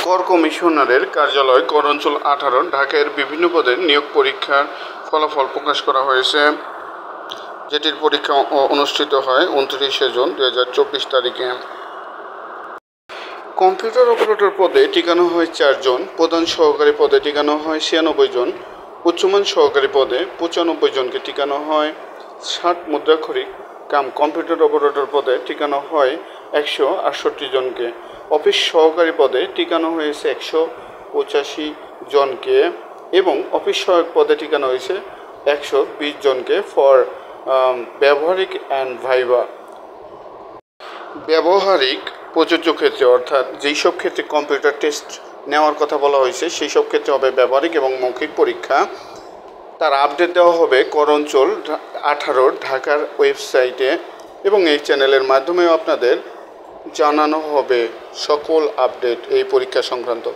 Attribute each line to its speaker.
Speaker 1: কর কমিশনারের কার্যালয় কর অঞ্চল 18 ঢাকার বিভিন্ন পদের নিয়োগ পরীক্ষার ফলাফল প্রকাশ করা হয়েছে, যেটির পরীক্ষা অনুষ্ঠিত হয় 29 জুন 2024 তারিখে। কম্পিউটার অপারেটর পদে টিকানো হয় 4 জন, প্রধান সহকারী পদে টিকানো হয় 96 জন, উচ্চমান সহকারী পদে 95 জনকে টিকানো হয়। 60 মুদ্রাক্ষরিক কাম কম্পিউটার অপারেটর পদে টিকানো হয় 168 জনকে। অফিস সহকারী পদে টিকানো হয়েছে 185 জনকে এবং অফিস সহায়ক পদে টিকানো হয়েছে 120 জনকে ফর ব্যবহারিক অ্যান্ড ভাইভা। ব্যবহারিক প্রযোজ্য ক্ষেত্রে অর্থাৎ যেই সব ক্ষেত্রে কম্পিউটার টেস্ট নেওয়ার কথা বলা হয়েছে সেই সব ক্ষেত্রে হবে ব্যবহারিক এবং মৌখিক পরীক্ষা। তার আপডেট দেওয়া হবে কর অঞ্চল 18 ঢাকার ওয়েবসাইটে এবং এই চ্যানেলের মাধ্যমেও আপনাদের জানানো হবে সকল আপডেট এই পরীক্ষা সংক্রান্ত।